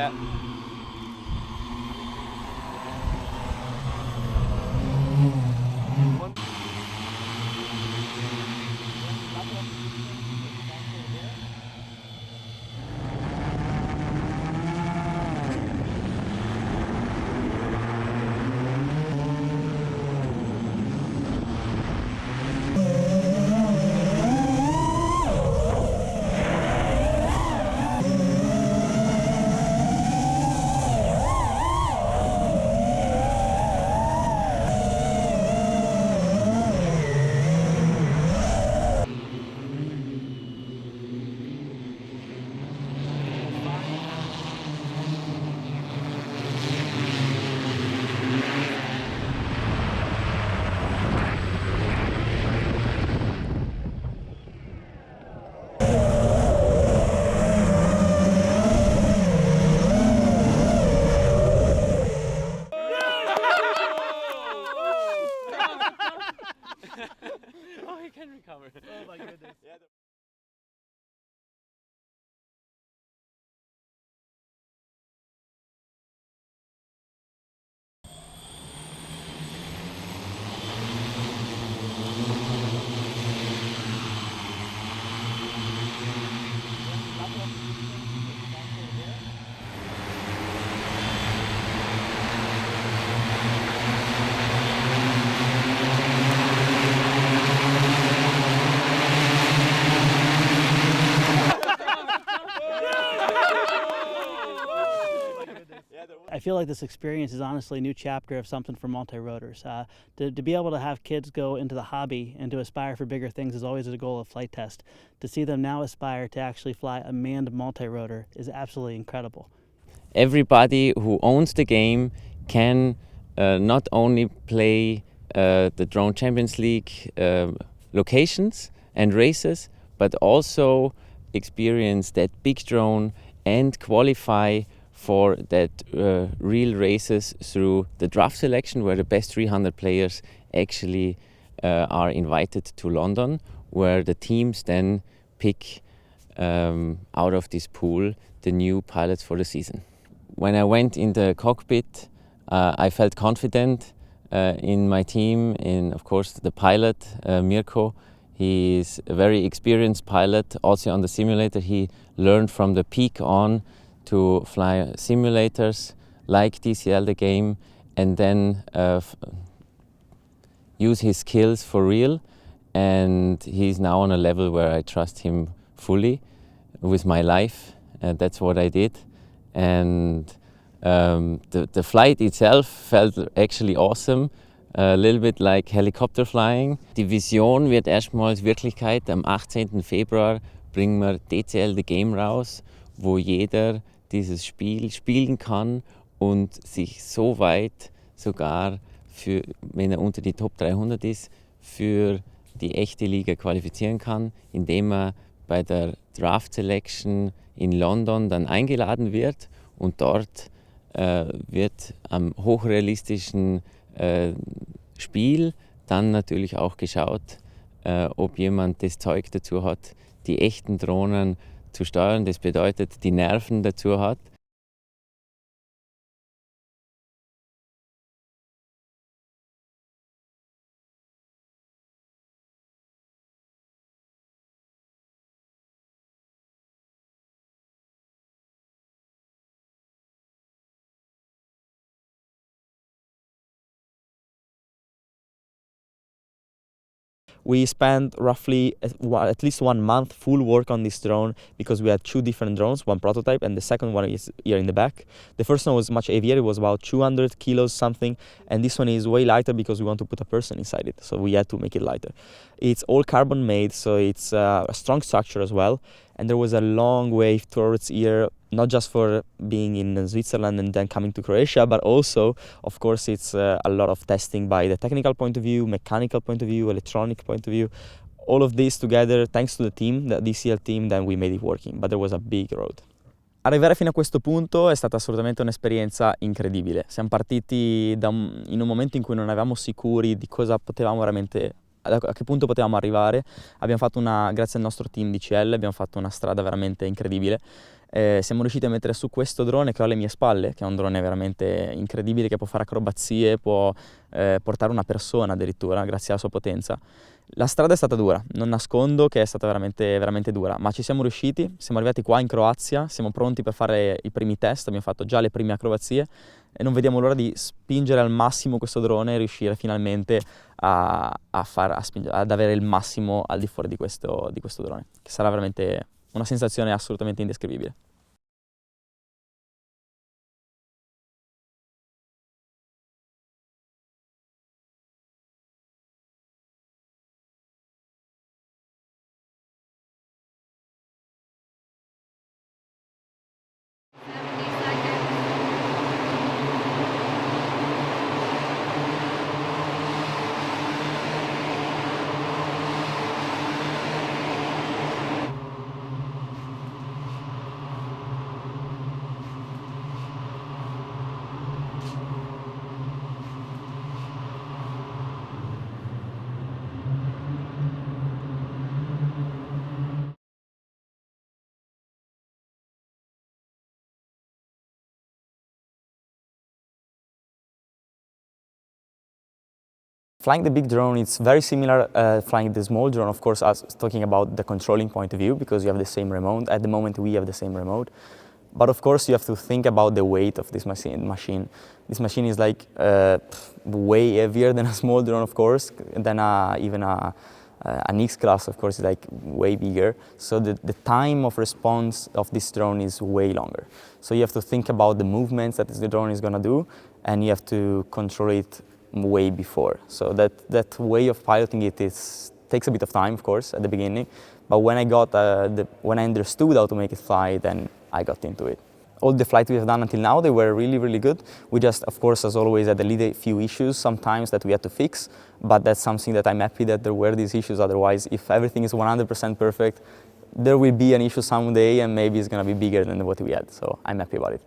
Yeah. Oh, he can recover. Oh my goodness. Yeah. I feel like this experience is honestly a new chapter of something for multi-rotors. To be able to have kids go into the hobby and to aspire for bigger things is always a goal of Flight Test. To see them now aspire to actually fly a manned multi-rotor is absolutely incredible. Everybody who owns the game can not only play the Drone Champions League locations and races, but also experience that big drone and qualify for that real races through the draft selection, where the best 300 players actually are invited to London, where the teams then pick out of this pool the new pilots for the season. When I went in the cockpit, I felt confident in my team, in of course the pilot, Mirko. He is a very experienced pilot, also on the simulator. He learned from the peak on to fly simulators like DCL the game, and then use his skills for real. And he's now on a level where I trust him fully with my life. That's what I did. And the flight itself felt actually awesome. A little bit like helicopter flying. Die Vision wird erstmals Wirklichkeit. Am 18. Februar bringen wir DCL the Game raus, wo jeder dieses Spiel spielen kann und sich so weit sogar, für, wenn er unter die Top 300 ist, für die echte Liga qualifizieren kann, indem er bei der Draft Selection in London dann eingeladen wird und dort wird am hochrealistischen Spiel dann natürlich auch geschaut, ob jemand das Zeug dazu hat, die echten Drohnen zu steuern. Das bedeutet, die Nerven dazu hat. We spent roughly at least 1 month full work on this drone, because we had 2 different drones, one prototype and the second one is here in the back. The first one was much heavier, it was about 200 kilos something, and this one is way lighter because we want to put a person inside it, so we had to make it lighter. It's all carbon made, so it's a strong structure as well, and there was a long wave towards here, not just for being in Switzerland and then coming to Croatia, but also, of course, it's a lot of testing by the technical point of view, mechanical point of view, electronic point of view. All of this together, thanks to the team, the DCL team, then we made it working, but there was a big road. Arrivare fino a questo punto è stata assolutamente un'esperienza incredibile. Siamo partiti in un momento in cui non eravamo sicuri di cosa potevamo veramente a che punto potevamo arrivare. Abbiamo fatto grazie al nostro team di CL, abbiamo fatto una strada veramente incredibile. Siamo riusciti a mettere su questo drone che ho alle mie spalle, che è un drone veramente incredibile, che può fare acrobazie, può portare una persona addirittura, grazie alla sua potenza. La strada è stata dura, non nascondo che è stata veramente, veramente dura, ma ci siamo riusciti, siamo arrivati qua in Croazia, siamo pronti per fare i primi test, abbiamo fatto già le prime acrobazie e non vediamo l'ora di spingere al massimo questo drone e riuscire finalmente ad avere il massimo al di fuori di questo drone, che sarà veramente una sensazione assolutamente indescrivibile. Flying the big drone, it's very similar flying the small drone, of course, as talking about the controlling point of view, because you have the same remote. At the moment, we have the same remote. But of course, you have to think about the weight of this machine. This machine is like way heavier than a small drone, of course, than even an X-class, of course, is like way bigger. So the time of response of this drone is way longer. So you have to think about the movements that the drone is going to do, and you have to control it way before. So that way of piloting it takes a bit of time, of course, at the beginning. But when I understood how to make it fly, then I got into it. All the flights we have done until now, they were really, really good. We just, of course, as always, had a little few issues sometimes that we had to fix. But that's something that I'm happy that there were these issues. Otherwise, if everything is 100% perfect, there will be an issue someday, and maybe it's going to be bigger than what we had. So I'm happy about it.